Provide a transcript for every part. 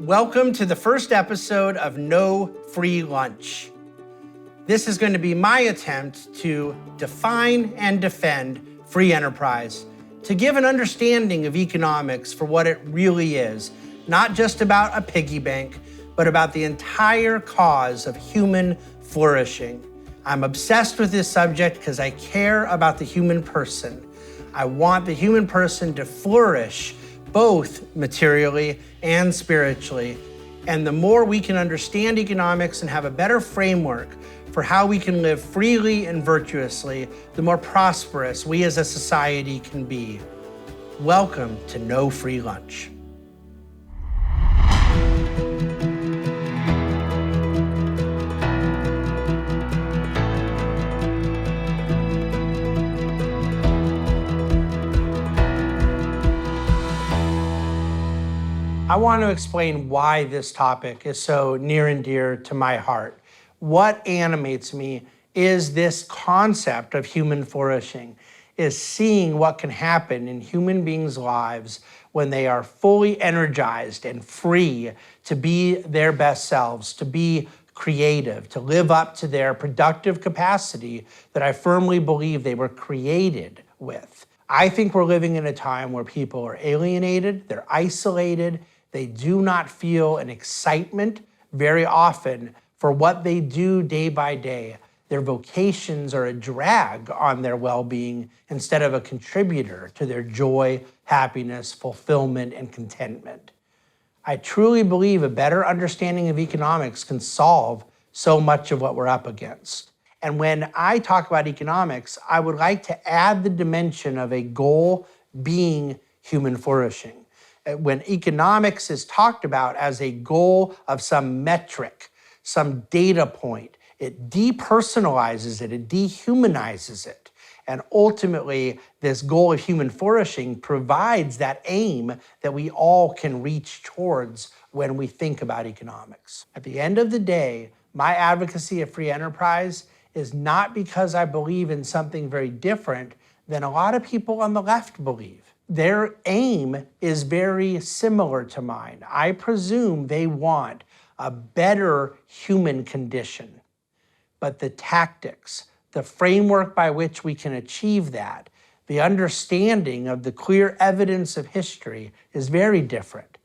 Welcome to the first episode of No Free Lunch. This is going to be my attempt to define and defend free enterprise, to give an understanding of economics for what it really is, not just about a piggy bank, but about the entire cause of human flourishing. I'm obsessed with this subject because I care about the human person. I want the human person to flourish both materially and spiritually. And the more we can understand economics and have a better framework for how we can live freely and virtuously, the more prosperous we as a society can be. Welcome to No Free Lunch. I want to explain why this topic is so near and dear to my heart. What animates me is this concept of human flourishing, is seeing what can happen in human beings' lives when they are fully energized and free to be their best selves, to be creative, to live up to their productive capacity that I firmly believe they were created with. I think we're living in a time where people are alienated, they're isolated, they do not feel an excitement very often for what they do day by day. Their vocations are a drag on their well-being instead of a contributor to their joy, happiness, fulfillment, and contentment. I truly believe a better understanding of economics can solve so much of what we're up against. And when I talk about economics, I would like to add the dimension of a goal being human flourishing. When economics is talked about as a goal of some metric, some data point, it depersonalizes it, it dehumanizes it. And ultimately, this goal of human flourishing provides that aim that we all can reach towards when we think about economics. At the end of the day, my advocacy of free enterprise is not because I believe in something very different than a lot of people on the left believe. Their aim is very similar to mine. I presume they want a better human condition. But the tactics, the framework by which we can achieve that, the understanding of the clear evidence of history is very different.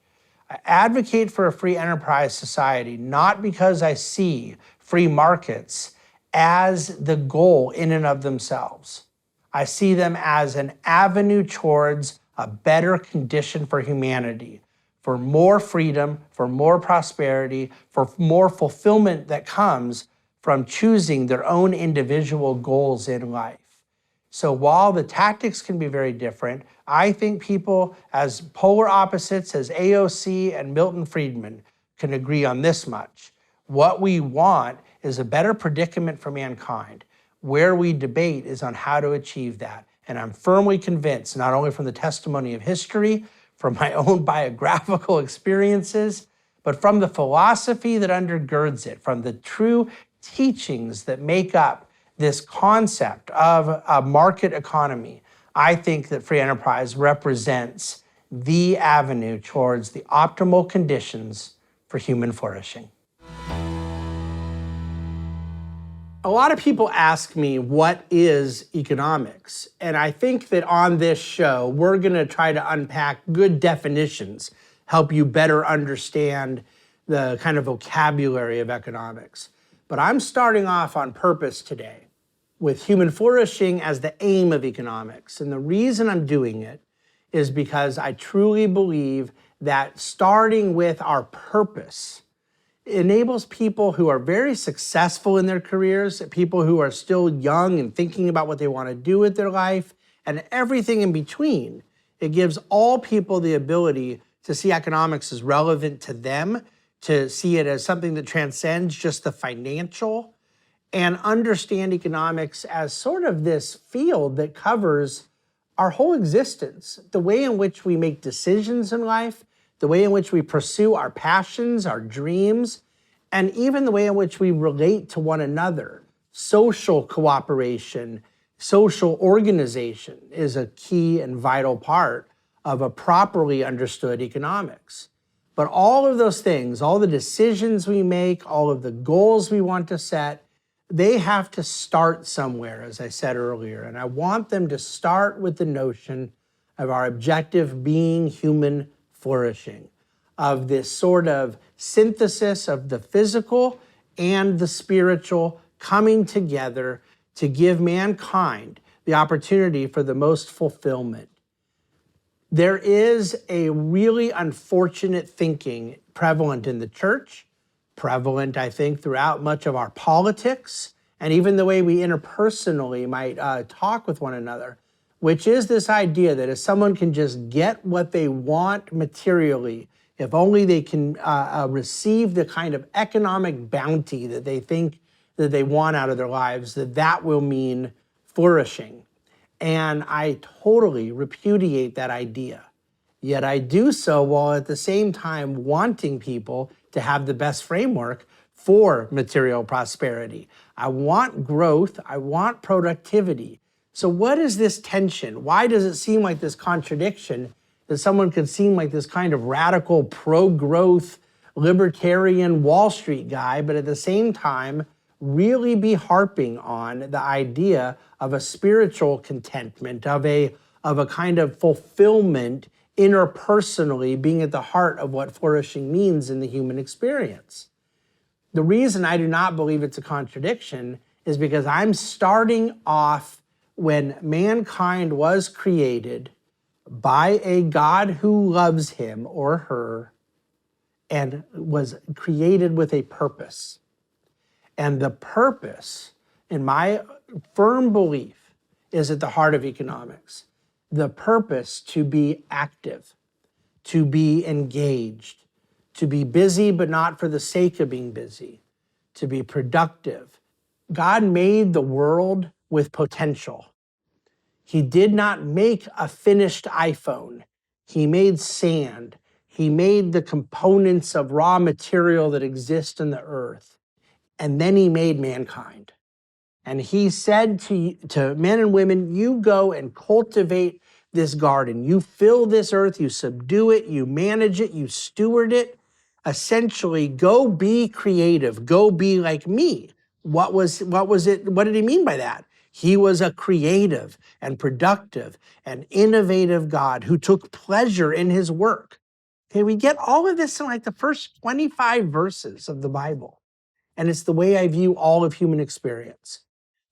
I advocate for a free enterprise society not because I see free markets as the goal in and of themselves. I see them as an avenue towards a better condition for humanity, for more freedom, for more prosperity, for more fulfillment that comes from choosing their own individual goals in life. So while the tactics can be very different, I think people as polar opposites as AOC and Milton Friedman can agree on this much. What we want is a better predicament for mankind. Where we debate is on how to achieve that. And I'm firmly convinced, not only from the testimony of history, from my own biographical experiences, but from the philosophy that undergirds it, from the true teachings that make up this concept of a market economy. I think that free enterprise represents the avenue towards the optimal conditions for human flourishing. A lot of people ask me, what is economics? And I think that on this show, we're gonna try to unpack good definitions, help you better understand the kind of vocabulary of economics. But I'm starting off on purpose today with human flourishing as the aim of economics. And the reason I'm doing it is because I truly believe that starting with our purpose enables people who are very successful in their careers, people who are still young and thinking about what they want to do with their life, and everything in between. It gives all people the ability to see economics as relevant to them, to see it as something that transcends just the financial, and understand economics as sort of this field that covers our whole existence, the way in which we make decisions in life, the way in which we pursue our passions, our dreams, and even the way in which we relate to one another. Social cooperation, social organization is a key and vital part of a properly understood economics. But all of those things, all the decisions we make, all of the goals we want to set, they have to start somewhere, as I said earlier. And I want them to start with the notion of our objective being human flourishing, of this sort of synthesis of the physical and the spiritual coming together to give mankind the opportunity for the most fulfillment. There is a really unfortunate thinking prevalent in the church, prevalent, I think, throughout much of our politics, and even the way we interpersonally might talk with one another, which is this idea that if someone can just get what they want materially, if only they can receive the kind of economic bounty that they think that they want out of their lives, that will mean flourishing. And I totally repudiate that idea. Yet I do so while at the same time wanting people to have the best framework for material prosperity. I want growth, I want productivity. So what is this tension? Why does it seem like this contradiction that someone could seem like this kind of radical pro-growth libertarian Wall Street guy, but at the same time really be harping on the idea of a spiritual contentment, of a kind of fulfillment interpersonally being at the heart of what flourishing means in the human experience? The reason I do not believe it's a contradiction is because I'm starting off when mankind was created by a God who loves him or her and was created with a purpose. And the purpose, in my firm belief, is at the heart of economics. The purpose to be active, to be engaged, to be busy but not for the sake of being busy, to be productive. God made the world with potential. He did not make a finished iPhone. He made sand. He made the components of raw material that exist in the earth. And then he made mankind. And he said to men and women, you go and cultivate this garden. You fill this earth, you subdue it, you manage it, you steward it. Essentially, go be creative, go be like me. What was it? What did he mean by that? He was a creative and productive and innovative God who took pleasure in his work. Okay, we get all of this in like the first 25 verses of the Bible. And it's the way I view all of human experience.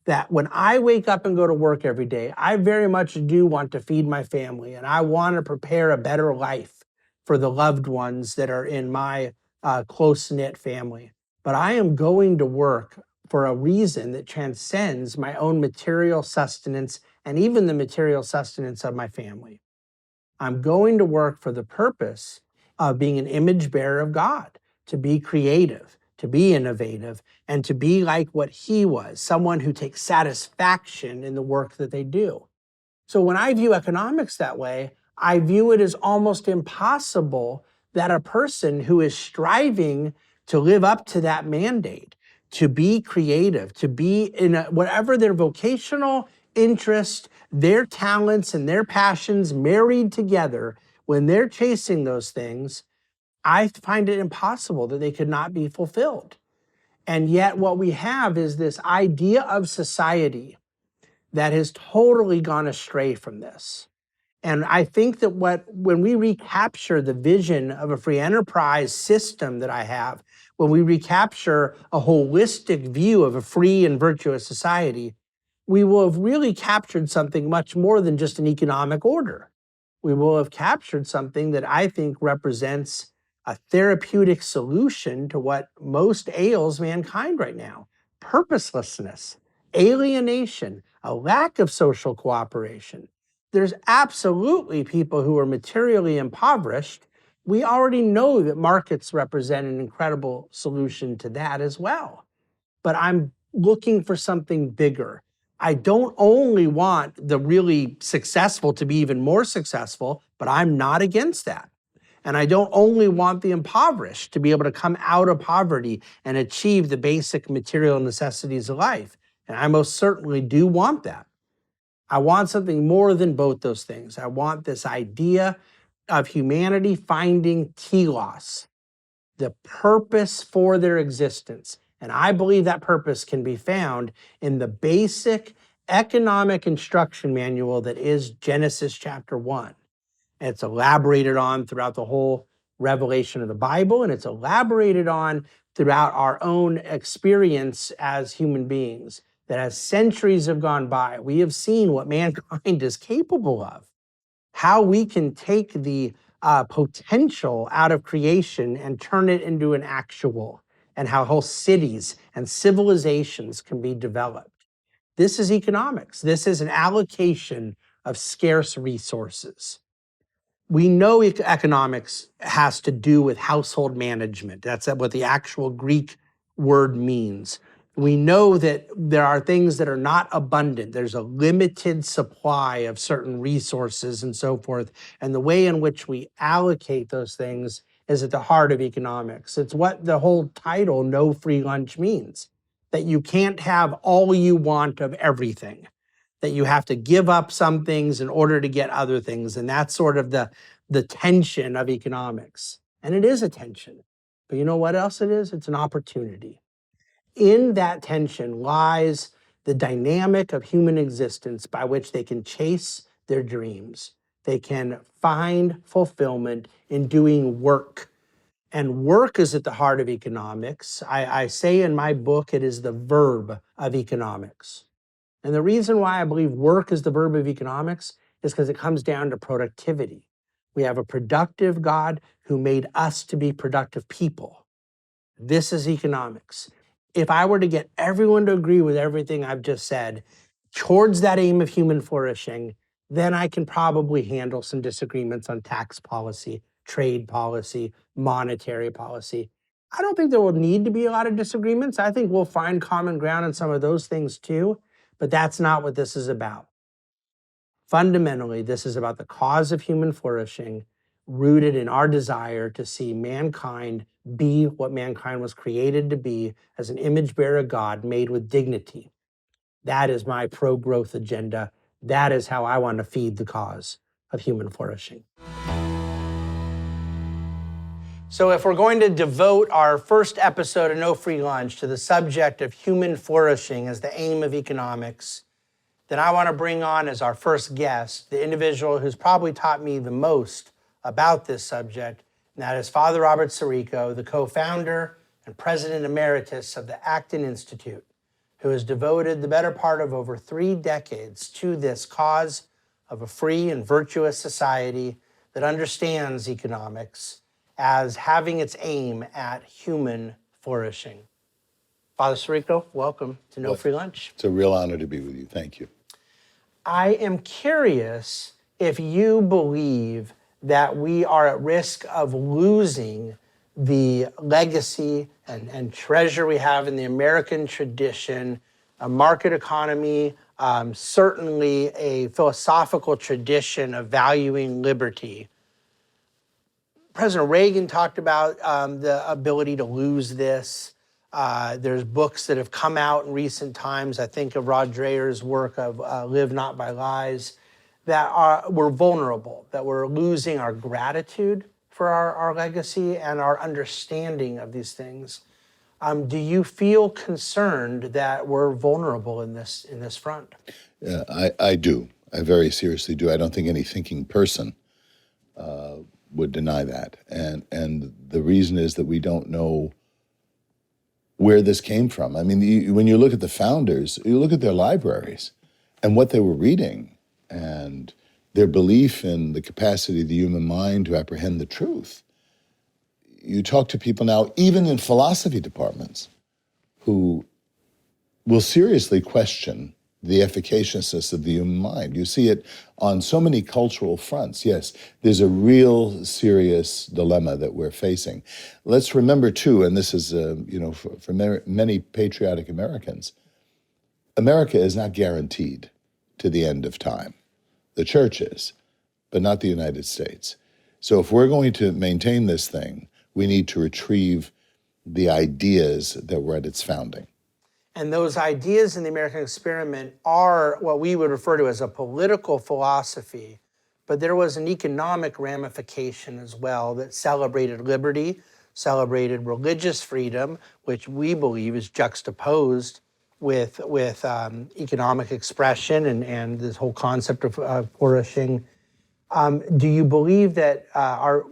That when I wake up and go to work every day, I very much do want to feed my family and I want to prepare a better life for the loved ones that are in my close-knit family. But I am going to work for a reason that transcends my own material sustenance and even the material sustenance of my family. I'm going to work for the purpose of being an image bearer of God, to be creative, to be innovative, and to be like what he was, someone who takes satisfaction in the work that they do. So when I view economics that way, I view it as almost impossible that a person who is striving to live up to that mandate, to be creative, to be in whatever their vocational interest, their talents and their passions married together, when they're chasing those things, I find it impossible that they could not be fulfilled. And yet what we have is this idea of society that has totally gone astray from this. And I think that when we recapture the vision of a free enterprise system that I have, when we recapture a holistic view of a free and virtuous society, we will have really captured something much more than just an economic order. We will have captured something that I think represents a therapeutic solution to what most ails mankind right now: purposelessness, alienation, a lack of social cooperation. There's absolutely people who are materially impoverished. We already know that markets represent an incredible solution to that as well. But I'm looking for something bigger. I don't only want the really successful to be even more successful, but I'm not against that. And I don't only want the impoverished to be able to come out of poverty and achieve the basic material necessities of life. And I most certainly do want that. I want something more than both those things. I want this idea of humanity finding telos, the purpose for their existence. And I believe that purpose can be found in the basic economic instruction manual that is Genesis chapter 1. And it's elaborated on throughout the whole revelation of the Bible, and it's elaborated on throughout our own experience as human beings. That as centuries have gone by, we have seen what mankind is capable of, how we can take the potential out of creation and turn it into an actual, and how whole cities and civilizations can be developed. This is economics. This is an allocation of scarce resources. We know economics has to do with household management. That's what the actual Greek word means. We know that there are things that are not abundant. There's a limited supply of certain resources and so forth. And the way in which we allocate those things is at the heart of economics. It's what the whole title, No Free Lunch, means, that you can't have all you want of everything, that you have to give up some things in order to get other things. And that's sort of the tension of economics. And it is a tension. But you know what else it is? It's an opportunity. In that tension lies the dynamic of human existence by which they can chase their dreams. They can find fulfillment in doing work. And work is at the heart of economics. I say in my book, it is the verb of economics. And the reason why I believe work is the verb of economics is because it comes down to productivity. We have a productive God who made us to be productive people. This is economics. If I were to get everyone to agree with everything I've just said towards that aim of human flourishing, then I can probably handle some disagreements on tax policy, trade policy, monetary policy. I don't think there will need to be a lot of disagreements. I think we'll find common ground on some of those things too, but that's not what this is about. Fundamentally, this is about the cause of human flourishing, rooted in our desire to see mankind be what mankind was created to be, as an image bearer of God made with dignity. That is my pro-growth agenda. That is how I want to feed the cause of human flourishing. So if we're going to devote our first episode of No Free Lunch to the subject of human flourishing as the aim of economics, then I want to bring on as our first guest the individual who's probably taught me the most about this subject, and that is Father Robert Sirico, the co-founder and president emeritus of the Acton Institute, who has devoted the better part of over 3 decades to this cause of a free and virtuous society that understands economics as having its aim at human flourishing. Father Sirico, welcome to No Free Lunch. It's a real honor to be with you. Thank you. I am curious if you believe that we are at risk of losing the legacy and treasure we have in the American tradition, a market economy, certainly a philosophical tradition of valuing liberty. President Reagan talked about the ability to lose this. There's books that have come out in recent times. I think of Rod Dreher's work of Live Not by Lies, that we're vulnerable, that we're losing our gratitude for our legacy and our understanding of these things. Do you feel concerned that we're vulnerable in this front? Yeah, I do. I very seriously do. I don't think any thinking person would deny that. And the reason is that we don't know where this came from. I mean, when you look at the founders, you look at their libraries and what they were reading and their belief in the capacity of the human mind to apprehend the truth. You talk to people now, even in philosophy departments, who will seriously question the efficaciousness of the human mind. You see it on so many cultural fronts. Yes, there's a real serious dilemma that we're facing. Let's remember too, and this is, for many patriotic Americans, America is not guaranteed to the end of time. The church is, but not the United States. So if we're going to maintain this thing, we need to retrieve the ideas that were at its founding. And those ideas in the American experiment are what we would refer to as a political philosophy but there was an economic ramification as well that celebrated liberty, celebrated religious freedom, which we believe is juxtaposed with economic expression and this whole concept of flourishing. Do you believe that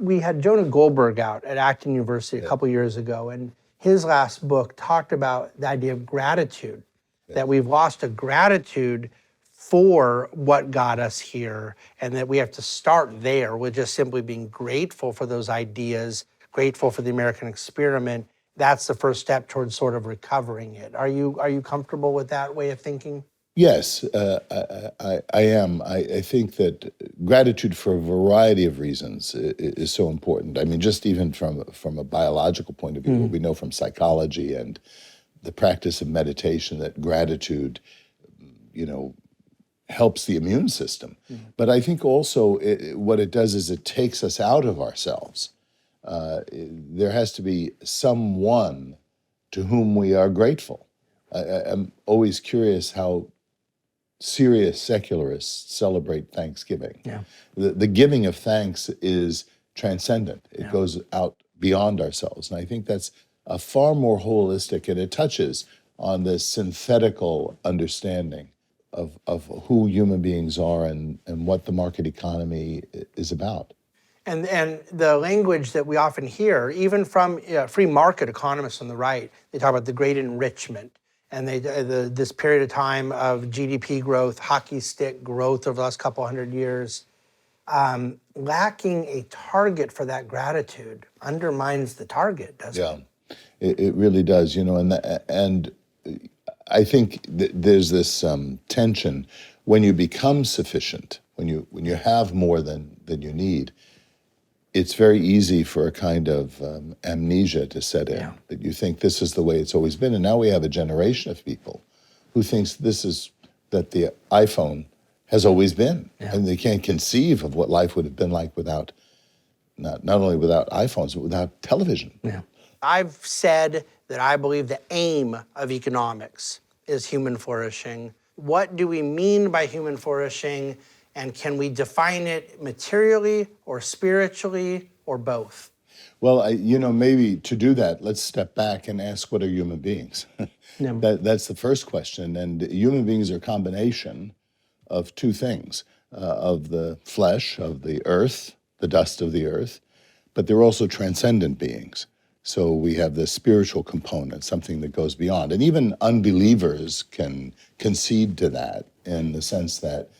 we had Jonah Goldberg out at Acton University a couple years ago, and his last book talked about the idea of gratitude, that we've lost a gratitude for what got us here, and that we have to start there with just simply being grateful for those ideas, grateful for the American experiment. That's the first step towards sort of recovering it. Are you comfortable with that way of thinking? Yes, I am. I think that gratitude for a variety of reasons is so important. I mean, just even from a biological point of view, we know from psychology and the practice of meditation that gratitude, helps the immune system. But I think also what it does is it takes us out of ourselves. There has to be someone to whom we are grateful. I'm always curious how serious secularists celebrate Thanksgiving. Yeah. The giving of thanks is transcendent. It goes out beyond ourselves. And I think that's a far more holistic, and it touches on this synthetical understanding of who human beings are and what the market economy is about. And the language that we often hear, even from free market economists on the right, they talk about the great enrichment. And this period of time of GDP growth, hockey stick growth over the last couple hundred years, lacking a target for that gratitude undermines the target, doesn't it? It really does, and I think there's this tension when you become sufficient, when you have more than you need. It's very easy for a kind of amnesia to set in, that you think this is the way it's always been. And now we have a generation of people who thinks that the iPhone has always been. And they can't conceive of what life would have been like without, not only without iPhones, but without television. I've said that I believe the aim of economics is human flourishing. What do we mean by human flourishing? And can we define it materially or spiritually or both? Well, maybe to do that, let's step back and ask, what are human beings? That's the first question. And human beings are a combination of two things, of the flesh, of the earth, the dust of the earth, but they're also transcendent beings. So we have the spiritual component, something that goes beyond. And even unbelievers can concede to that in the sense that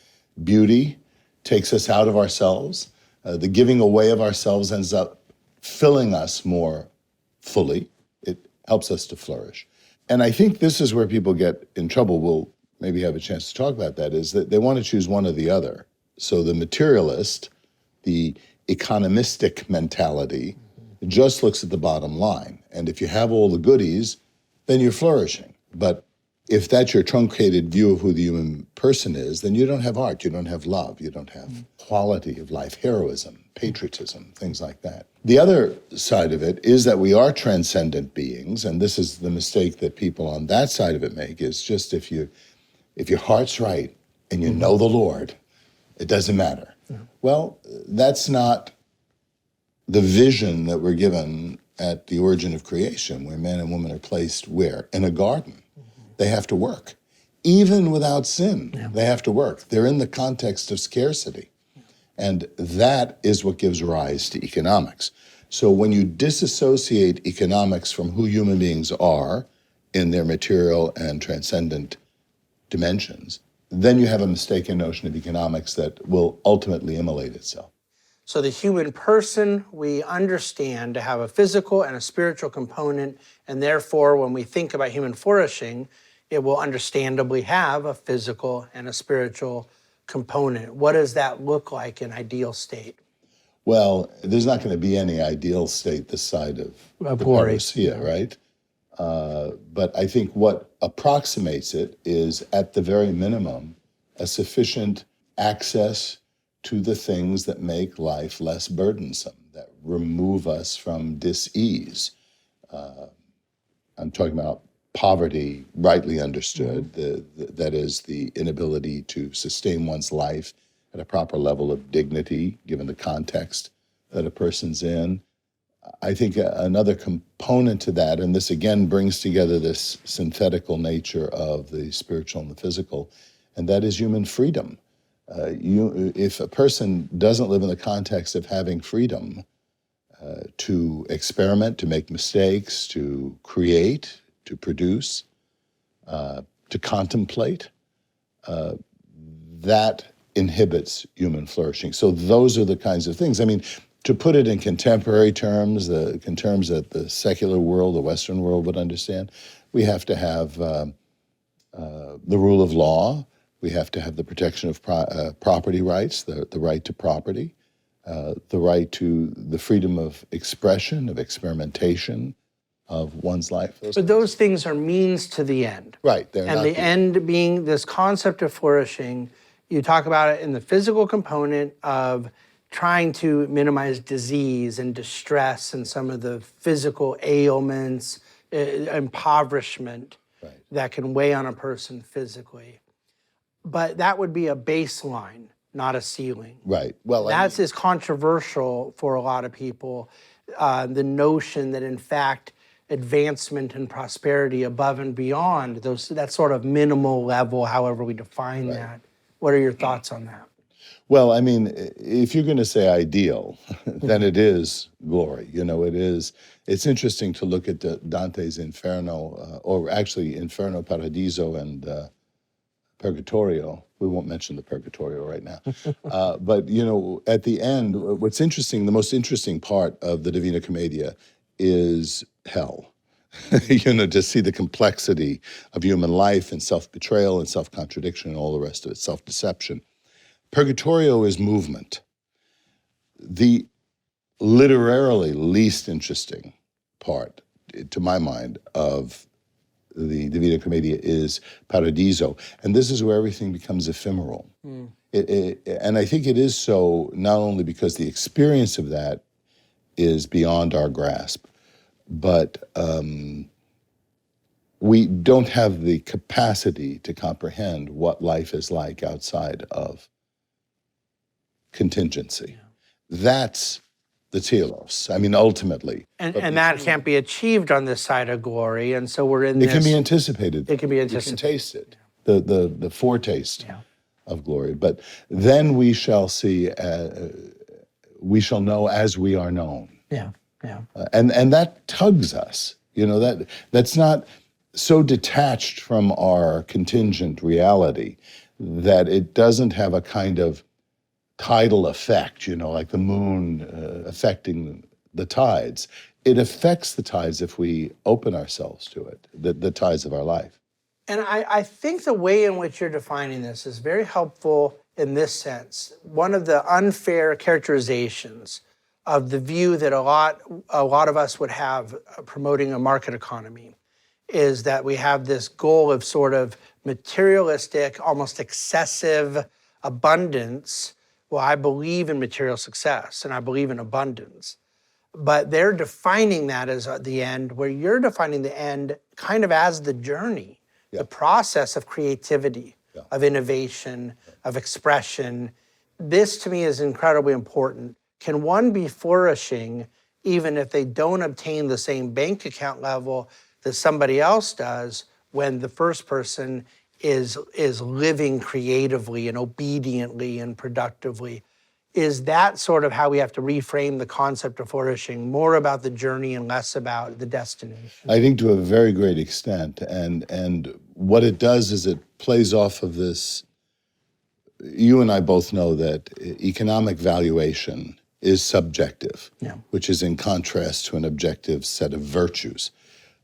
beauty takes us out of ourselves. The giving away of ourselves ends up filling us more fully. It helps us to flourish. And I think this is where people get in trouble. We'll maybe have a chance to talk about that, is that they want to choose one or the other. So the materialist, the economistic mentality, just looks at the bottom line. And if you have all the goodies, then you're flourishing. But if that's your truncated view of who the human person is, then you don't have art, you don't have love, you don't have quality of life, heroism, patriotism, things like that. The other side of it is that we are transcendent beings, and this is the mistake that people on that side of it make, is just if your heart's right and you know the Lord, it doesn't matter. Well, that's not the vision that we're given at the origin of creation, where man and woman are placed where? In a garden. They have to work. Even without sin, they have to work. They're in the context of scarcity. And that is what gives rise to economics. So when you disassociate economics from who human beings are in their material and transcendent dimensions, then you have a mistaken notion of economics that will ultimately immolate itself. So the human person, we understand to have a physical and a spiritual component, and therefore when we think about human flourishing, it will understandably have a physical and a spiritual component. What does that look like in ideal state? Well, there's not going to be any ideal state this side of the parousia, right? But I think what approximates it is, at the very minimum, a sufficient access to the things that make life less burdensome, that remove us from dis-ease. I'm talking about poverty, rightly understood, that is the inability to sustain one's life at a proper level of dignity, given the context that a person's in. I think another component to that, and this again brings together this synthetical nature of the spiritual and the physical, and that is human freedom. If a person doesn't live in the context of having freedom to experiment, to make mistakes, to create, to produce, to contemplate, that inhibits human flourishing. So those are the kinds of things. I mean, to put it in contemporary terms, in terms that the secular world, the Western world would understand, we have to have the rule of law. We have to have the protection of property rights, the right to property, the right to the freedom of expression, of experimentation, of one's life. But those things are means to the end. Right. And the end being this concept of flourishing, you talk about it in the physical component of trying to minimize disease and distress and some of the physical ailments, impoverishment that can weigh on a person physically. But that would be a baseline, not a ceiling. Right. Well, That's is controversial for a lot of people. The notion that in fact advancement and prosperity above and beyond that sort of minimal level, however we define that. What are your thoughts on that? Well, I mean, if you're going to say ideal, then it is glory. You know, it's interesting to look at Dante's Inferno, or actually Inferno, Paradiso, and Purgatorio. We won't mention the Purgatorio right now. But, you know, at the end, what's interesting, the most interesting part of the Divina Commedia is hell. You know, to see the complexity of human life and self-betrayal and self-contradiction and all the rest of it, self-deception. Purgatorio is movement. The literarily least interesting part, to my mind, of the Divina Commedia is Paradiso. And this is where everything becomes ephemeral. And I think it is so not only because the experience of that is beyond our grasp, but we don't have the capacity to comprehend what life is like outside of contingency. That's the telos. I mean, ultimately. And that can't be achieved on this side of glory, and so we're in this. It can be anticipated. It can be anticipated. You can taste it, the foretaste of glory. But then we shall see, we shall know as we are known. Yeah. And that tugs us. You know, that's not so detached from our contingent reality that it doesn't have a kind of tidal effect, you know, like the moon affecting the tides. It affects the tides if we open ourselves to it, the tides of our life. And I think the way in which you're defining this is very helpful in this sense. One of the unfair characterizations of the view that a lot of us would have promoting a market economy is that we have this goal of sort of materialistic, almost excessive abundance. Well, I believe in material success and I believe in abundance. But they're defining that as the end, where you're defining the end kind of as the journey, the process of creativity, of innovation, of expression. This to me is incredibly important. Can one be flourishing even if they don't obtain the same bank account level that somebody else does when the first person is living creatively and obediently and productively? Is that sort of how we have to reframe the concept of flourishing, more about the journey and less about the destination? I think to a very great extent. And what it does is it plays off of this. You and I both know that economic valuation is subjective, which is in contrast to an objective set of virtues.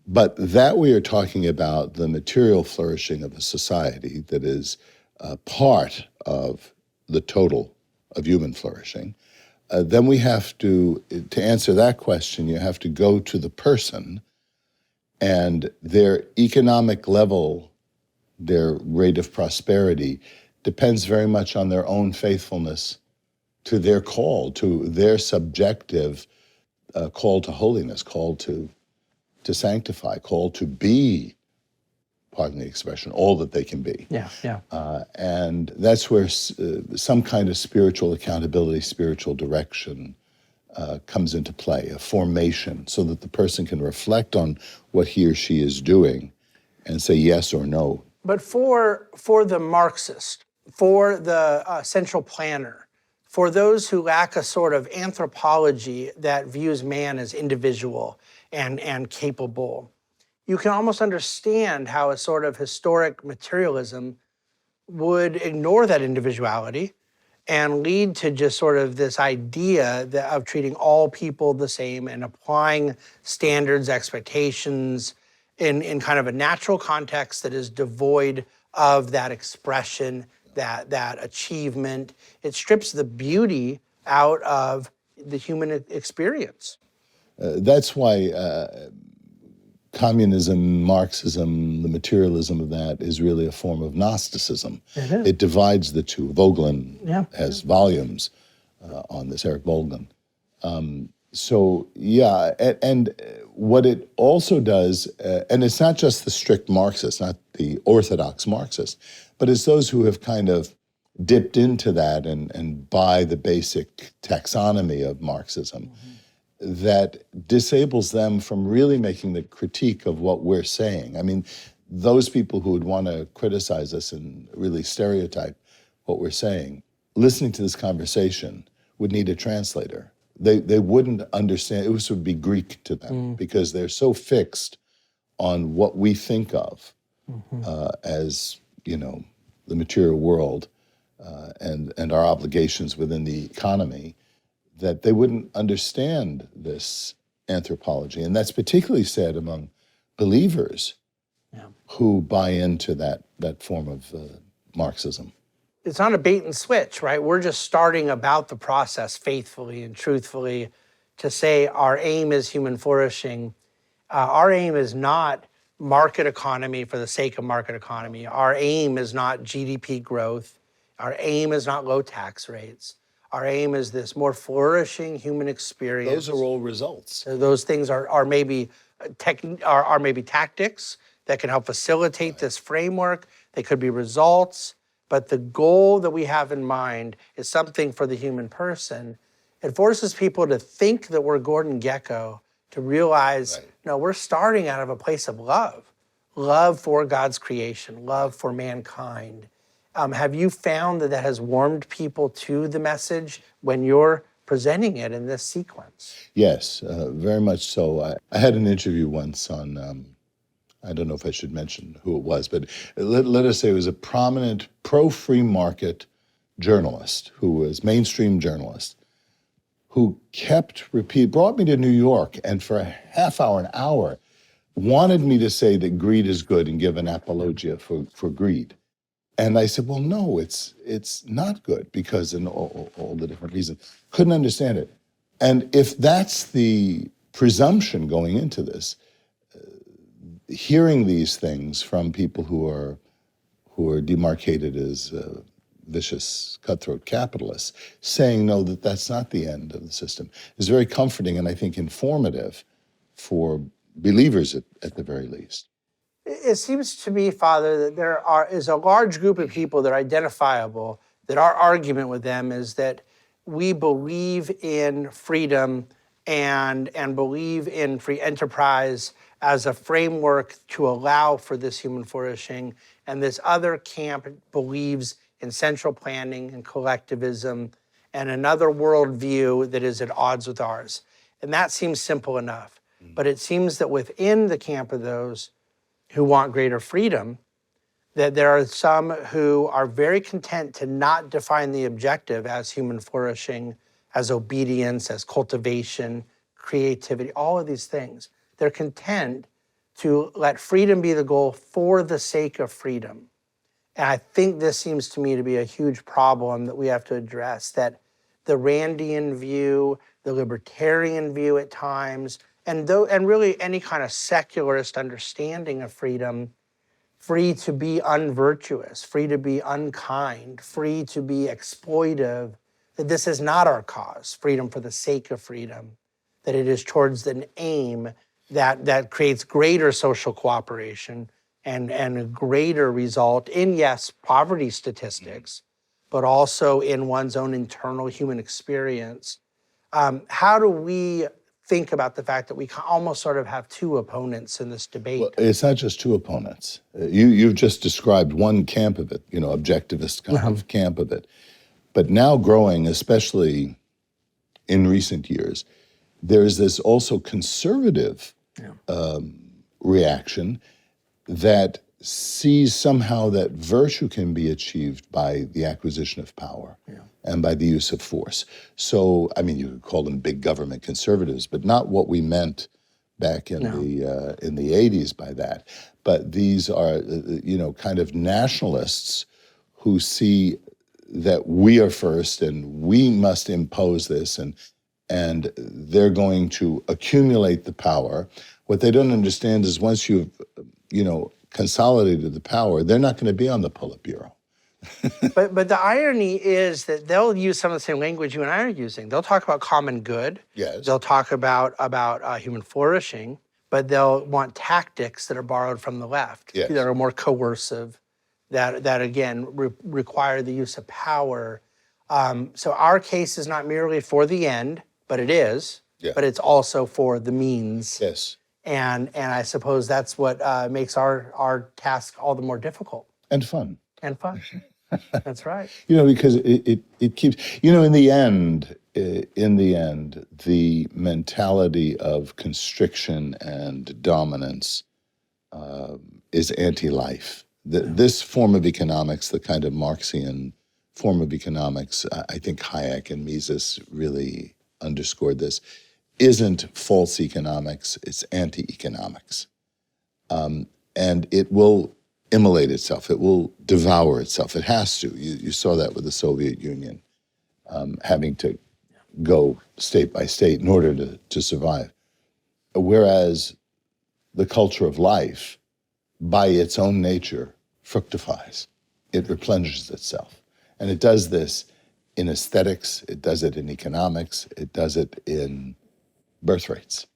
But that we are talking about the material flourishing of a society that is part of the total of human flourishing, then we have to answer that question, you have to go to the person and their economic level, their rate of prosperity depends very much on their own faithfulness to their call, to their subjective call to holiness, call to sanctify, call to be pardon the expression, all that they can be. Yeah, yeah. And that's where some kind of spiritual accountability, spiritual direction comes into play, a formation, so that the person can reflect on what he or she is doing and say yes or no. But for the Marxist, for the central planner, for those who lack a sort of anthropology that views man as individual and capable, you can almost understand how a sort of historic materialism would ignore that individuality and lead to just sort of this idea of treating all people the same and applying standards, expectations in kind of a natural context that is devoid of that expression, that achievement. It strips the beauty out of the human experience. That's why communism, Marxism, the materialism of that is really a form of Gnosticism. It divides the two. Vogelin has volumes on this, Eric Vogelin. And what it also does, and it's not just the strict Marxists, not the orthodox Marxists, but it's those who have kind of dipped into that and buy the basic taxonomy of Marxism, that disables them from really making the critique of what we're saying. I mean, those people who would want to criticize us and really stereotype what we're saying, listening to this conversation would need a translator. They wouldn't understand. It would be Greek to them because they're so fixed on what we think of as, the material world and our obligations within the economy, that they wouldn't understand this anthropology. And that's particularly said among believers who buy into that form of Marxism. It's not a bait and switch, right? We're just starting about the process faithfully and truthfully to say our aim is human flourishing. Our aim is not market economy for the sake of market economy. Our aim is not GDP growth. Our aim is not low tax rates. Our aim is this more flourishing human experience. Those are all results. So those things are maybe maybe tactics that can help facilitate this framework. They could be results. But the goal that we have in mind is something for the human person. It forces people to think that we're Gordon Gekko, to realize, no, we're starting out of a place of love for God's creation, love for mankind. Have you found that has warmed people to the message when you're presenting it in this sequence? Yes, very much so. I had an interview once on, I don't know if I should mention who it was, but let us say it was a prominent pro-free market journalist who was mainstream journalist, who brought me to New York and for a half hour, an hour, wanted me to say that greed is good and give an apologia for greed. And I said, well, no, it's not good because in all the different reasons. Couldn't understand it. And if that's the presumption going into this, hearing these things from people who are demarcated as vicious, cutthroat capitalists, saying no, that's not the end of the system, is very comforting and I think informative for believers at the very least. It seems to me, Father, that is a large group of people that are identifiable, that our argument with them is that we believe in freedom and believe in free enterprise as a framework to allow for this human flourishing. And this other camp believes in central planning and collectivism and another worldview that is at odds with ours. And that seems simple enough. But it seems that within the camp of those who want greater freedom, that there are some who are very content to not define the objective as human flourishing, as obedience, as cultivation, creativity, all of these things. They're content to let freedom be the goal for the sake of freedom. And I think this seems to me to be a huge problem that we have to address, that the Randian view, the libertarian view at times, and really any kind of secularist understanding of freedom, free to be unvirtuous, free to be unkind, free to be exploitive, that this is not our cause, freedom for the sake of freedom, that it is towards an aim that creates greater social cooperation, and a greater result in, yes, poverty statistics, but also in one's own internal human experience. How do we think about the fact that we almost sort of have two opponents in this debate? Well, it's not just two opponents. You've just described one camp of it, objectivist kind of camp of it. But now growing, especially in recent years, there's this also conservative reaction that sees somehow that virtue can be achieved by the acquisition of power and by the use of force. So, I mean, you could call them big government conservatives, but not what we meant back in the 80s by that. But these are, kind of nationalists who see that we are first and we must impose this, and they're going to accumulate the power. What they don't understand is once you've, consolidated the power, they're not going to be on the Politburo. But the irony is that they'll use some of the same language you and I are using. They'll talk about common good. Yes. They'll talk about human flourishing, but they'll want tactics that are borrowed from the left, Yes. that are more coercive, that again require the use of power. So our case is not merely for the end, but it is. Yeah. But it's also for the means. Yes. And I suppose that's what makes our task all the more difficult. And fun. And fun. That's right. Because it keeps, in the end, the mentality of constriction and dominance is anti-life. This form of economics, the kind of Marxian form of economics, I think Hayek and Mises really underscored this, isn't false economics, it's anti-economics. And it will immolate itself, it will devour itself, it has to. You saw that with the Soviet Union, having to go state by state in order to survive. Whereas the culture of life, by its own nature, fructifies. It replenishes itself. And it does this in aesthetics, it does it in economics, it does it in birth rates.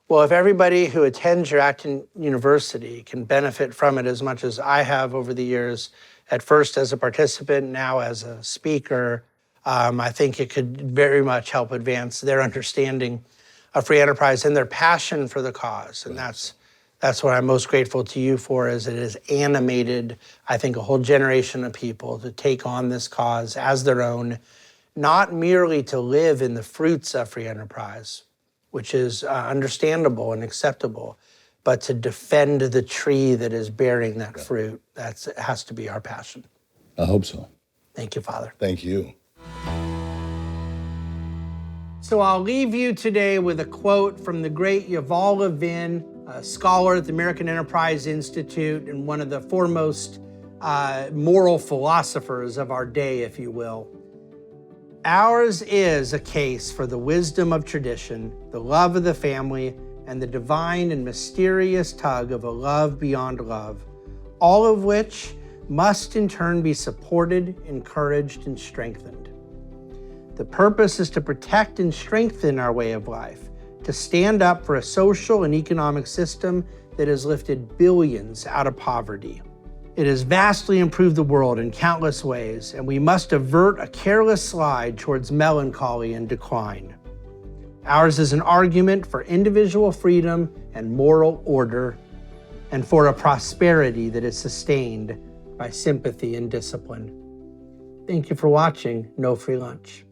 Well, if everybody who attends your Acton University can benefit from it as much as I have over the years, at first as a participant, now as a speaker, I think it could very much help advance their understanding of free enterprise and their passion for the cause. And that's what I'm most grateful to you for, is it has animated, I think, a whole generation of people to take on this cause as their own, not merely to live in the fruits of free enterprise, which is understandable and acceptable, but to defend the tree that is bearing that fruit. It has to be our passion. I hope so. Thank you, Father. Thank you. So I'll leave you today with a quote from the great Yuval Levin, a scholar at the American Enterprise Institute and one of the foremost moral philosophers of our day, if you will. Ours is a case for the wisdom of tradition, the love of the family, and the divine and mysterious tug of a love beyond love, all of which must in turn be supported, encouraged, and strengthened. The purpose is to protect and strengthen our way of life, to stand up for a social and economic system that has lifted billions out of poverty. It has vastly improved the world in countless ways, and we must avert a careless slide towards melancholy and decline. Ours is an argument for individual freedom and moral order, and for a prosperity that is sustained by sympathy and discipline. Thank you for watching No Free Lunch.